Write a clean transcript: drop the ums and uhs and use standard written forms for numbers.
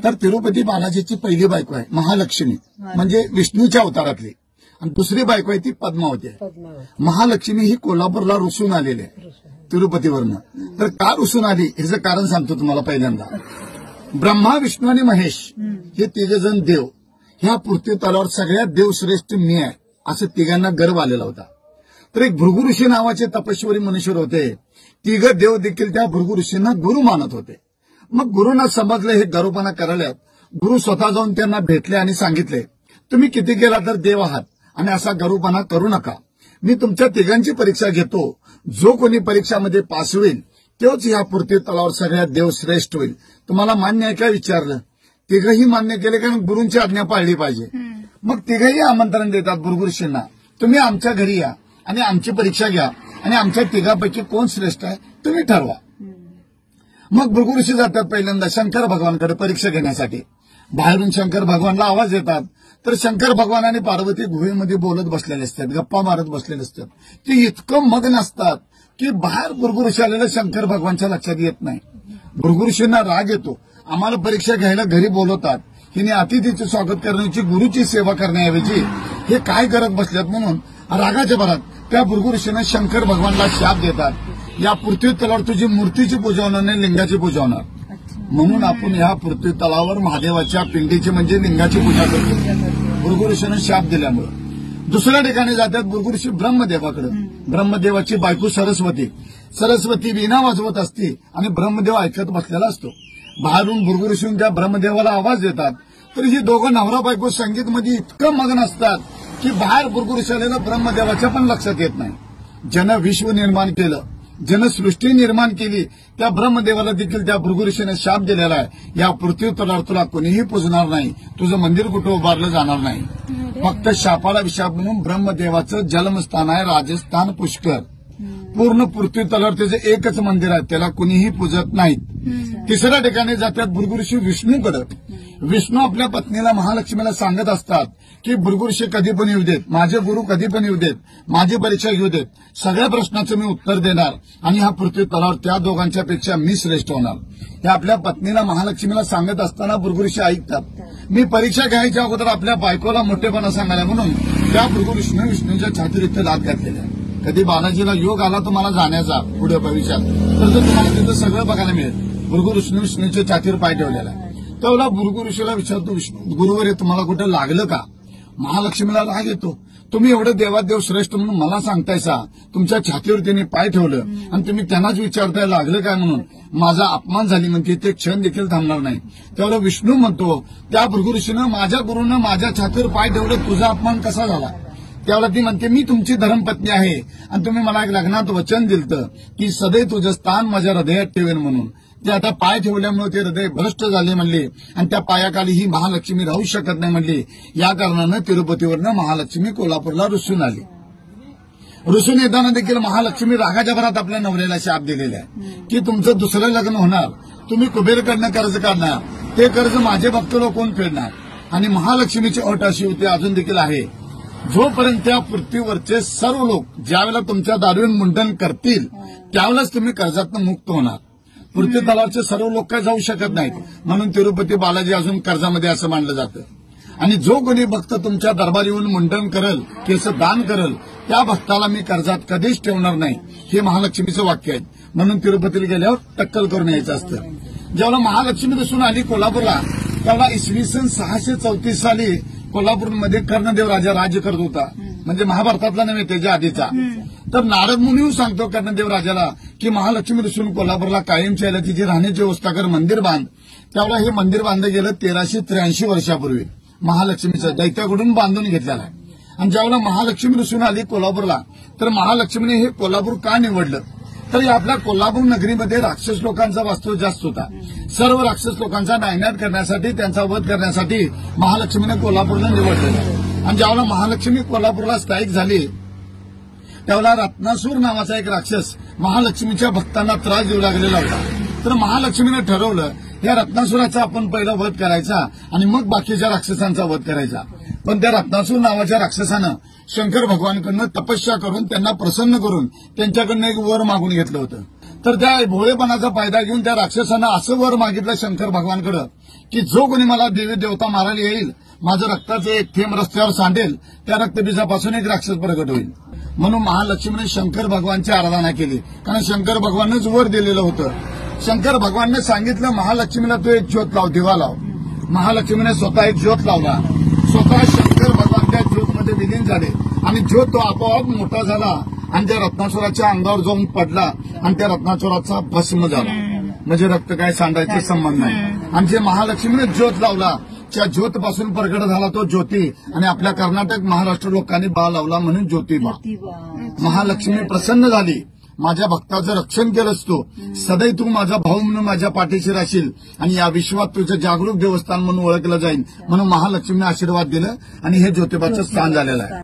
तर तिरुपती बालाजीची पहिली बायको आहे महालक्ष्मी, म्हणजे विष्णूच्या अवतारातली, आणि दुसरी बायको आहे ती पद्मावती आहे. महालक्ष्मी ही कोल्हापूरला रुसून आलेली आहे तिरुपतीवरनं. तर का रुसून आली ह्याचं कारण सांगतो तुम्हाला. पहिल्यांदा ब्रह्मा, विष्णू आणि महेश हे तिघेजण देव, ह्या पृथ्वी तलावर सगळ्यात देवश्रेष्ठ मी आहे असं तिघांना गर्व आलेला होता. तर एक भृगु ऋषी नावाचे तपस्वी मनुष्य होते. तिघ देव देखील त्या भृगु ऋषींना गुरु मानत होते. मग गुरुंना समजले हे गर्वपणा करायला. गुरु स्वतः जाऊन त्यांना भेटले आणि सांगितले, तुम्ही किती गेला तर देव आहात आणि असा गर्वपणा करू नका. मी तुमच्या तिघांची परीक्षा घेतो. जो कोणी परीक्षामध्ये पास होईल तोच या पृथ्वी तलावर सगळ्यात देव श्रेष्ठ होईल. तुम्हाला मान्य आहे काय विचारलं. तिघही मान्य केले, कारण गुरूंची आज्ञा पाळली पाहिजे. मग तिघही आमंत्रण देतात भृगु ऋषींना, तुम्ही आमच्या घरी या आणि आमची परीक्षा घ्या आणि आमच्या तिघापैकी कोण श्रेष्ठ आहे तुम्ही ठरवा. मग भृगु ऋषी जातात पहिल्यांदा शंकर भगवानकडे परीक्षा घेण्यासाठी. बाहेरून शंकर भगवानला आवाज येतात. तर शंकर भगवान आणि पार्वती गुहेमध्ये बोलत बसलेले असतात, गप्पा मारत बसलेले असतात. ते इतकं मग्न असतात की बाहेर भृगु ऋषी आलेलं शंकर भगवानच्या लक्षात येत नाही. भृगु ऋषींना राग येतो. आम्हाला परीक्षा घ्यायला घरी बोलवतात, हिने अतिथीचे स्वागत करण्याची, गुरुची सेवा करण्याऐवजी हे काय करत बसल्यात. म्हणून रागाच्या भरात त्या भृगु ऋषींना शंकर भगवानला शाप देतात, या पृथ्वी तलावर तुझी मूर्तीची पूजा होणार नाही, लिंगाची पूजा होणार. म्हणून आपण या पृथ्वी तलावर महादेवाच्या पिंडीची म्हणजे लिंगाची पूजा करतो भृगु ऋषींना शाप दिल्यामुळे. दुसऱ्या ठिकाणी जातात भृगु ऋषी ब्रह्मदेवाकडे. ब्रह्मदेवाची बायको सरस्वती वीणा वाजवत असते आणि ब्रह्मदेव ऐकत बसलेला असतो. बाहेरून भृगु ऋषी त्या ब्रह्मदेवाला आवाज देतात. तर ही दोघं नवरा बायको संगीतमध्ये इतकं मग्न असतात की बाहेर भृगु ऋषी आलेलं ब्रह्मदेवाच्या पण लक्षात येत नाही. जन विश्व निर्माण केलं, जनसृष्टी निर्माण केली, त्या ब्रह्मदेवाला देखील त्या भृगु ऋषीने शाप दिलेला आहे, या पृथ्वी तलावर तुला कोणीही पुजणार नाही, तुझं मंदिर कुठं उभारलं जाणार नाही. फक्त शापाला विशाप म्हणून ब्रह्मदेवाचं जन्मस्थान आहे राजस्थान पुष्कर. पूर्ण पृथ्वी तलावर त्याचं एकच मंदिर आहे, त्याला कुणीही पूजत नाहीत. तिसऱ्या ठिकाणी जातात भृगु ऋषी विष्णूकडे. विष्णू आपल्या पत्नीला महालक्ष्मीला सांगत असतात की भृगु ऋषी कधी पण येऊ देत, माझे गुरु कधी पण येऊ देत, माझी परीक्षा घेऊ देत, सगळ्या प्रश्नाचं मी उत्तर देणार आणि ह्या पृथ्वी तलावर त्या दोघांच्या पेक्षा मी श्रेष्ठ होणार. हे आपल्या पत्नीला महालक्ष्मीला सांगत असताना भृगु ऋषी ऐकतात. मी परीक्षा घ्यायच्या अगोदर आपल्या बायकोला मोठेपणा सांगायला म्हणून त्या भृगु ऋषीने विष्णूच्या छातीवर इथे लाद घातलेल्या. कधी बालाजीला योग आला तुम्हाला जाण्याचा पुढे भविष्यात तर तुम्हाला तिथं सगळं बघायला मिळेल. भृगु ऋषीने विष्णूच्या छातीवर पाय ठेवलेला आहे. तेवढा भृगु ऋषीला विचारतो, गुरुवर हे तुम्हाला कुठं लागलं का. महालक्ष्मीला राग येतो. तुम्ही एवढं देवादेव श्रेष्ठ म्हणून मला सांगतायसा, तुमच्या छातीवर त्यांनी पाय ठेवलं आणि तुम्ही त्यांनाच विचारताय लागलं काय म्हणून. माझा अपमान झाली म्हणते, ते क्षण देखील थांबणार नाही. तेवढा विष्णू म्हणतो, त्या भृगु ऋषीनं माझ्या गुरुनं माझ्या छातीवर पाय ठेवलं, तुझा अपमान कसा झाला. त्यावेळेला ती म्हणते, मी तुमची धर्मपत्नी आहे आणि तुम्ही मला एक लग्नात वचन दिलं की सदैव तुझं स्थान माझ्या हृदयात ठेवेन म्हणून. ते आता पाय ठेवल्यामुळे ते हृदय भ्रष्ट झाले म्हणले आणि त्या पायाखाली ही महालक्ष्मी राहू शकत नाही म्हणली. या कारणानं तिरुपतीवरनं महालक्ष्मी कोल्हापूरला रुसून आली. रुसून येताना देखील महालक्ष्मी रागाच्या भरात आपल्या नवऱ्याला शाप दिलेला आहे की तुमचं दुसरं लग्न होणार, तुम्ही कुबेरकडनं कर्ज काढणार, ते कर्ज माझे भक्त लोक कोण फेडणार. आणि महालक्ष्मीची अट अशी होती, अजून देखील आहे, जोपर्यंत त्या पृथ्वीवरचे सर्व लोक ज्यावेळेला तुमच्या दारूवर मुंडन करतील त्यावेळेस तुम्ही कर्जातून मुक्त होणार. पृथ्वी तलावरचे सर्व लोक काय जाऊ शकत नाहीत. म्हणून तिरुपती बालाजी अजून कर्जामध्ये असं मानलं जातं. आणि जो कोणी भक्त तुमच्या दरबारी येऊन मुंडन करल, केस दान करल, त्या भक्ताला मी कर्जात कधीच ठेवणार नाही, हे महालक्ष्मीचं वाक्य आहे. म्हणून तिरुपतीला गेल्यावर टक्कल करून यायचं असतं. जेव्हा महालक्ष्मी दिसून आली कोल्हापूरला, तेव्हा इसवी सन 634 साली कोल्हापूरमध्ये कर्णदेव राजा राज्य करत होता. म्हणजे महाभारतातला नव्हे, त्याच्या आधीचा. तर नारद मुनी सांगतो कर्णदेव राजाला की महालक्ष्मी दिसून कोल्हापूरला कायमची यायला तिची राहण्याची व्यवस्था कर, मंदिर बांध. त्यावेळेला हे मंदिर बांधलं गेलं 1383 वर्षापूर्वी. महालक्ष्मीचं दैत्याकडून बांधून घेतलेलं आहे. आणि ज्यावेळेला महालक्ष्मी दिसून आली कोल्हापूरला, तर महालक्ष्मीने हे कोल्हापूर का निवडलं, तर आपल्या कोल्हापूर नगरीमध्ये राक्षस लोकांचा वास्तव जास्त होता. सर्व राक्षस लोकांचा नायनाट करण्यासाठी, त्यांचा वध करण्यासाठी महालक्ष्मीने कोल्हापूरला निवडलं. आणि ज्यावेळेला महालक्ष्मी कोल्हापूरला स्थायिक झाली, त्यावेळेला रत्नासूर नावाचा एक राक्षस महालक्ष्मीच्या भक्तांना त्रास देऊ लागलेला होता. तर महालक्ष्मीने ठरवलं, या रत्नासुराचा आपण पहिला वध करायचा आणि मग बाकीच्या राक्षसांचा वध करायचा. पण त्या रत्नासूर नावाच्या राक्षसानं शंकर भगवानकडनं तपस्या करून त्यांना प्रसन्न करून त्यांच्याकडनं एक वर मागून घेतलं होतं. तर त्या भोळेपणाचा फायदा घेऊन त्या राक्षसानं असं वर मागितलं शंकर भगवानकडे की जो कोणी मला देवी देवता मारायला येईल, माझं रक्ताचं एक थेंब रस्त्यावर सांडेल, त्या रक्तबीजापासून एक राक्षस प्रगट होईल. म्हणून महालक्ष्मीने शंकर भगवानची आराधना केली, कारण शंकर भगवानच वर दिलेलं होतं. शंकर भगवानने सांगितलं महालक्ष्मीला तू एक ज्योत लाव, दिवा लाव. महालक्ष्मीने स्वतः एक ज्योत लावला. स्वतः शंकर भगवान त्या ज्योतमध्ये विलीन झाले आणि ज्योत तो आपोआप मोठा झाला आणि त्या रत्नासुराच्या अंगावर जाऊन पडला आणि त्या रत्नासुराचा भस्म झाला. म्हणजे रक्त काय सांडायचे संबंध नाही. आणि जे महालक्ष्मीने ज्योत लावला त्या ज्योतपासून प्रगट झाला तो ज्योती. आणि आपल्या कर्नाटक महाराष्ट्र लोकांनी बा लावला म्हणून ज्योतिबा. महालक्ष्मी प्रसन्न झाली, माझ्या भक्ताचं रक्षण केलंस तू, सदैव तू माझा भाऊ म्हणून माझ्या पाठीशी राहशील आणि या विश्वात तुझं जागरूक देवस्थान म्हणून ओळखलं जाईल. म्हणून महालक्ष्मीने आशीर्वाद दिलं आणि हे ज्योतिबाचं स्थान झालेलं आहे.